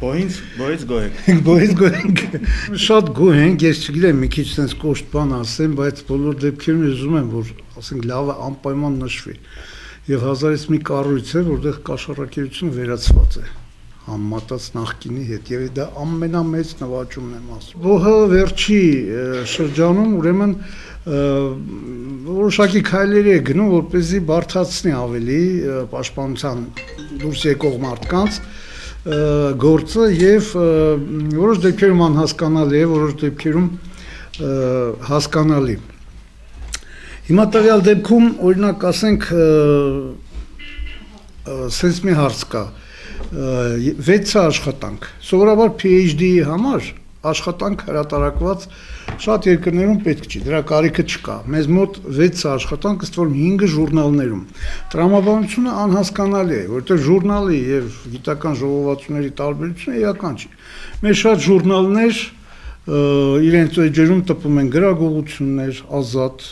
Բոյից գոհ եք։ Բոյից գոհ ենք։ Շատ գոհ ենք, ես չգիտեմ, մի քիչ sense կոշտ բան ասեմ, բայց բոլոր դեպքերում ես ուզում եմ, որ ասենք լավը անպայման նշվի։ Եվ 1000-ից մի կառույց է, որտեղ կաշառակերությունը վերացված է համատած նախկինի հետ, եւ դա ամենամեծ նվաճումն եմ ասում։ ՈՀ վերջի շրջանում ուրեմն որոշակի քայլերի է գնում, որպեսզի բարդացնի ավելի պաշտպանության դուրս եկող մարդկանց գործը եւ որոշ դեպքերում անհասկանալի է, որոշ դեպքերում հասկանալի։ Հիմա տվյալ դեպքում օրինակ ասենք sense մի հարց կա 6 աշխատանք սովորաբար PhD-ի համար աշխատանք հրատարակված շատ երկրներում պետք չի, դրա կարիքը չկա։ Մեզ մոտ 6 աշխատանք ըստ որում 5 ժուրնալներում։ Տրամաբանությունը անհասկանալի է, որովհետև ժուրնալի եւ գիտական ժողովածուների տարբերությունը էական չի։ Մեր շատ ժուրնալներ իրենց էջերում տպում են գրագողություններ, ազատ։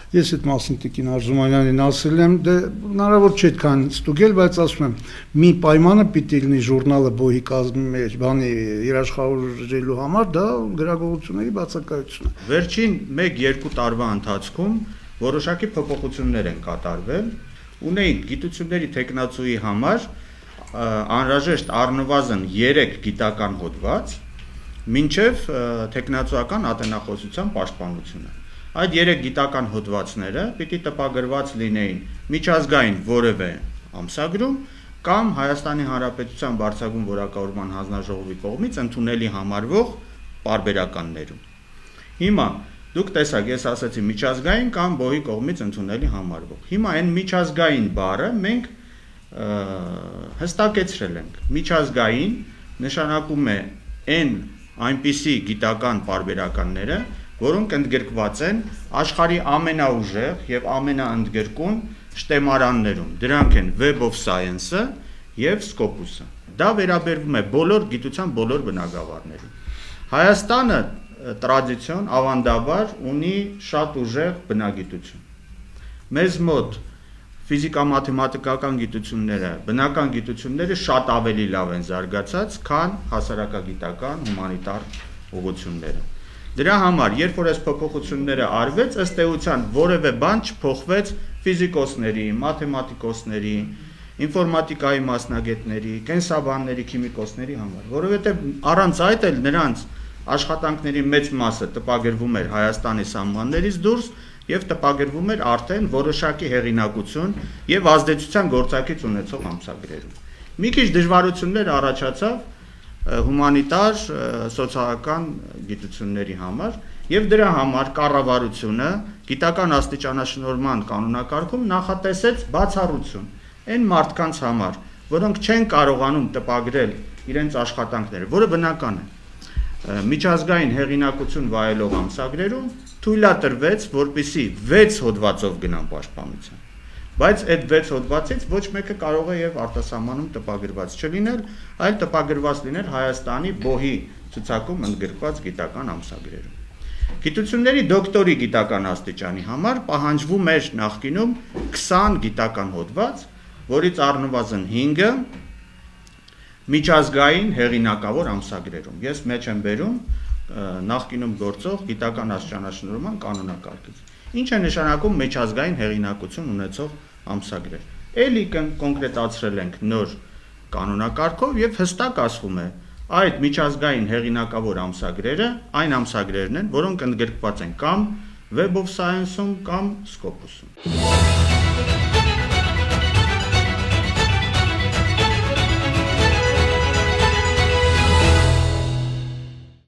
Ես այդ մասին Տիկին Արզումանյանին ասել եմ, դե հնարավոր չէ այդքան ստուգել, բայց ասում եմ, մի պայմանը պիտի լինի ժուրնալը բոհի կազմի մեջ, բանի երաշխավորելու համար, դա գրագողությունների բացակայությունն է։ Վերջին 1-2 տարվա ընթացքում որոշակի փոփոխություններ են կատարվել, ունեինք գիտությունների թեկնածուի համար անհրաժեշտ առնվազն 3 գիտական հոդված, մինչև թեկնածուական ատենախոսության պաշտպանությունը։ Այդ 3 գիտական հոդվածները պիտի տպագրված լինեին միջազգային որևէ ամսագրում կամ Հայաստանի Հանրապետության Բարձրագույն Որակավորման Հանձնաժողովի կողմից ընդունելի համարվող պարբերականներում։ Հիմա դուք տեսաք, ես ասացի միջազգային կամ ԲՕՀ-ի կողմից ընդունելի համարվող։ Հիմա այն միջազգային բառը մենք հստակեցրել ենք։ Միջազգային նշանակում է այնպիսի գիտական պարբերականները, որոնք ընդգրկված են աշխարհի ամենաուժեղ եւ ամենաընդգրկուն շտեմարաններում։ Դրանք են Web of Science-ը եւ Scopus-ը։ Դա վերաբերվում է բոլոր գիտության բոլոր բնագավառներին։ Հայաստանը տրադիցիոն ավանդաբար ունի շատ ուժեղ բնագիտություն։ Մեզ մոտ ֆիզիկա-մաթեմատիկական գիտությունները, բնական գիտությունները շատ ավելի լավ են զարգացած, քան հասարակագիտական, հումանիտար ուղղությունները։ Դրա համար, երբ որ այս փոփոխությունները արվեց, ըստ էության որևէ բան չփոխվեց ֆիզիկոսների, մաթեմատիկոսների, ինֆորմատիկայի մասնագետների, կենսաբանների, քիմիկոսների համար, որովհետև առանց այդ էլ նրանց աշխատանքների մեծ մասը տպագրվում էր Հայաստանի սահմաններից դուրս եւ տպագրվում էր արդեն որոշակի հեղինակություն եւ ազդեցության գործակից ունեցող ամսագրերում։ Մի քիչ դժվարություններ առաջացավ հումանիտար, սոցիալական գիտությունների համար եւ դրա համար կառավարությունը գիտական աստիճանաշնորհման կանոնակարգում նախատեսեց բացառություն այն մարդկանց համար, որոնք չեն կարողանում տպագրել իրենց աշխատանքները, որը բնական է։ Միջազգային հեղինակություն վայելող ամսագրերում թույլատրվեց, որպեսզի 6 հոդվածով գնան պաշտպանության։ Բայց այդ 6 հոդվածից ոչ մեկը կարող է եւ արտասահմանում տպագրված չլինել, այլ տպագրված լինել Հայաստանի ԲՕՀ-ի ցուցակում ընդգրկված գիտական ամսագրերում։ Գիտությունների դոկտորի գիտական աստիճանի համար պահանջվում էր նախկինում 20 գիտական հոդված, որից առնվազն 5-ը միջազգային հեղինակավոր ամսագրերում։ Ես մեջ եմ բերում նախկինում գործող գիտական աստիճանաշնորհման կանոնակարգից։ Ինչ է նշանակում միջազգային հեղինակություն ունեցող ամսագրեր։ Էլի կոնկրետացրել ենք նոր կանոնակարգով եւ հստակ ասվում է, այդ միջազգային հեղինակավոր ամսագրերը այն ամսագրերն են, որոնք ընդգրկված են կամ Web of Science-ում կամ Scopus-ում։